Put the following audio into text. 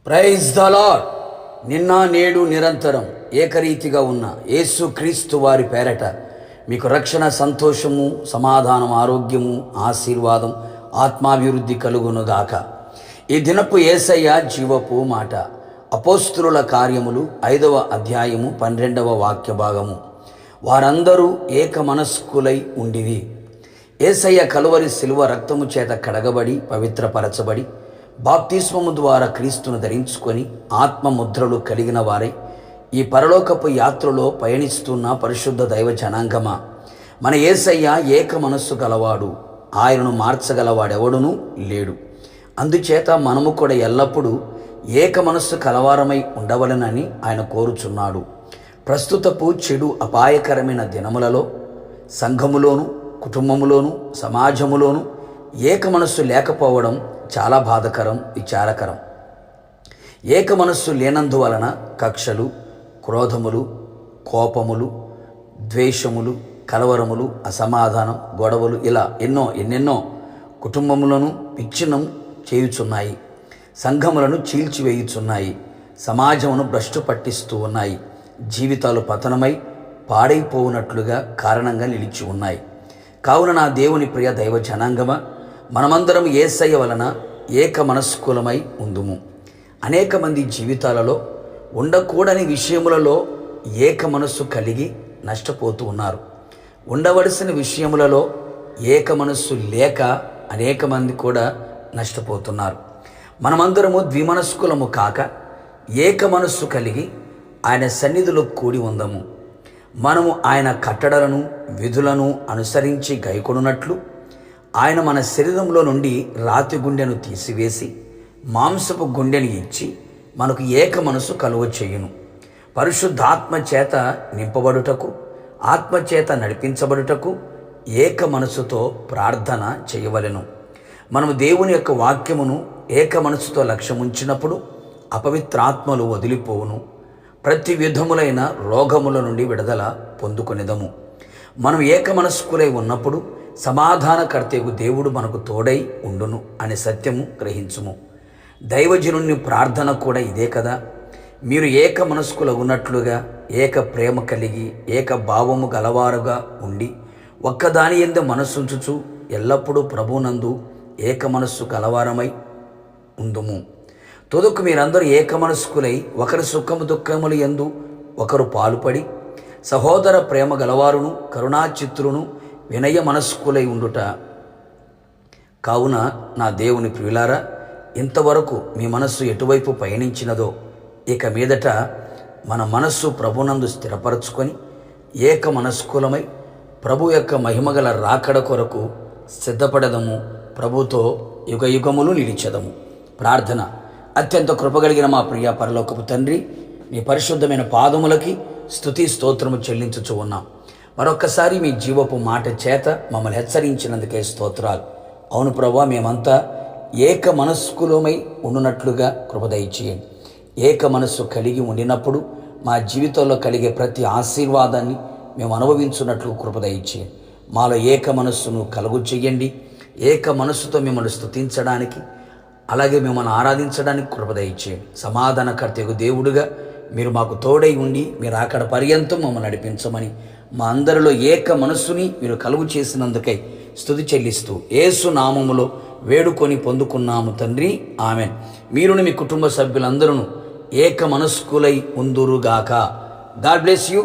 Praise the lord. నిన్న నేడు నిరంతరం ఏకరీతిగా ఉన్న యేసుక్రీస్తు వారి పేరట మీకు రక్షణ, సంతోషము, సమాధానం, ఆరోగ్యము, ఆశీర్వాదం, ఆత్మాభివృద్ధి కలుగునుగాక. ఈ దినపు యేసయ్య జీవపు మాట. అపోస్తులుల కార్యములు 5వ అధ్యాయము 12వ వాక్య భాగము. వారందరూ ఏక మనస్కులై ఉండిరి. యేసయ్య కలువరి శిలువ రక్తము చేత కడగబడి పవిత్రపరచబడి బాప్తిస్మము ద్వారా క్రీస్తును ధరించుకొని ఆత్మముద్రలు కలిగిన వారై ఈ పరలోకపు యాత్రలో పయనిస్తున్న పరిశుద్ధ దైవ జనాంగమా, మన యేసయ్య ఏక మనస్సు గలవాడు. ఆయనను మార్చగలవాడెవడునూ లేడు. అందుచేత మనము కూడా ఎల్లప్పుడూ ఏక మనస్సు కలవారమై ఉండవలెనని ఆయన కోరుచున్నాడు. ప్రస్తుతపు చెడు అపాయకరమైన దినములలో సంఘములోను, కుటుంబములోను, సమాజములోను ఏక మనస్సు లేకపోవడం చాలా బాధకరం, విచారకరం. ఏక మనస్సు లేనందువలన కక్షలు, క్రోధములు, కోపములు, ద్వేషములు, కలవరములు, అసమాధానం, గొడవలు, ఇలా ఎన్నెన్నో కుటుంబములను విచ్ఛిన్నం చేయుచున్నాయి. సంఘములను చీల్చివేయుచున్నాయి. సమాజమును భ్రష్టు పట్టిస్తూ ఉన్నాయి. జీవితాలు పతనమై పాడైపోవునట్లుగా కారణంగా నిలిచి ఉన్నాయి. కావున నా దేవుని ప్రియ దైవ జనాంగమా, మనమందరం యేసయ్య వలన ఏక మనస్కులమై ఉందుము. అనేక మంది జీవితాలలో ఉండకూడని విషయములలో ఏక మనస్సు కలిగి నష్టపోతూ ఉన్నారు. ఉండవలసిన విషయములలో ఏక మనస్సు లేక అనేక మంది కూడా నష్టపోతున్నారు. మనమందరము ద్విమనస్కులము కాక ఏక మనస్సు కలిగి ఆయన సన్నిధిలో కూడి ఉందము. మనము ఆయన కట్టడలను, విధులను అనుసరించి గైకొనున్నట్లు ఆయన మన శరీరంలో నుండి రాతి గుండెను తీసివేసి మాంసపు గుండెను ఇచ్చి మనకు ఏక మనసు కలుగ చేయును. పరిశుద్ధాత్మ చేత నింపబడుటకు, ఆత్మచేత నడిపించబడుటకు ఏక మనసుతో ప్రార్థన చేయవలెను. మనము దేవుని యొక్క వాక్యమును ఏక మనసుతో లక్ష్యముంచినప్పుడు అపవిత్రాత్మలు వదిలిపోవును. ప్రతి విధములైన రోగముల నుండి విడుదల పొందుకొనిదము. మనం ఏక మనస్కులై ఉన్నప్పుడు సమాధానకర్తయగు దేవుడు మనకు తోడై ఉండును అనే సత్యము గ్రహించుము. దైవజనుని ప్రార్థన కూడా ఇదే కదా. మీరు ఏక మనస్కులు ఉన్నట్లుగా ఏక ప్రేమ కలిగి ఏక భావము గలవారుగా ఉండి ఒక్కదాని యందు మనస్సుంచుచు ఎల్లప్పుడూ ప్రభునందు ఏక మనస్సు గలవారమై ఉందుము. తుదకు మీరందరూ ఏక మనస్కులై ఒకరి సుఖము దుఃఖములు యందు ఒకరు పాలుపడి సహోదర ప్రేమ గలవారును, కరుణాచిత్రును, వినయ మనస్కులై ఉండుట. కావున నా దేవుని ప్రియులారా, ఇంతవరకు మీ మనస్సు ఎటువైపు పయనించినదో ఇక మీదట మన మనస్సు ప్రభునందు స్థిరపరచుకొని ఏక మనస్కులమై ప్రభు యొక్క మహిమగల రాకడ కొరకు సిద్ధపడదము. ప్రభుతో యుగయుగములు నిలిచెదము. ప్రార్థన. అత్యంత కృపగలిగిన మా ప్రియ పరలోకపు తండ్రి, నీ పరిశుద్ధమైన పాదములకి స్తుతి స్తోత్రము చెల్లించుచు ఉన్నాం. మరొక్కసారి మీ జీవపు మాట చేత మమ్మల్ని హెచ్చరించినందుకే స్తోత్రాలు. అవును ప్రభువా, మేమంతా ఏక మనస్కులమై ఉండునట్లుగా కృప దయచేయండి. ఏక మనస్సు కలిగి ఉండినప్పుడు మా జీవితంలో కలిగే ప్రతి ఆశీర్వాదాన్ని మేము అనుభవించున్నట్లు కృప దయచేయండి. మాలో ఏక మనస్సును కలుగు చేయండి. ఏక మనస్సుతో మిమ్మల్ని స్తుతించడానికి, అలాగే మిమ్మల్ని ఆరాధించడానికి కృప దయచేయండి. సమాధానకర్తయగు దేవుడుగా మీరు మాకు తోడై ఉండి మీరు అక్కడ పర్యంతం మమ్మల్ని నడిపించమని, మా అందరిలో ఏక మనస్సుని మీరు కలుగు చేసినందుకై స్తుతి చెల్లిస్తూ యేసు నామములో వేడుకొని పొందుకున్నాము తండ్రి, ఆమెన్. మీరుని మీ కుటుంబ సభ్యులందరూ ఏక మనస్కులై ఉందురుగాక. God bless you.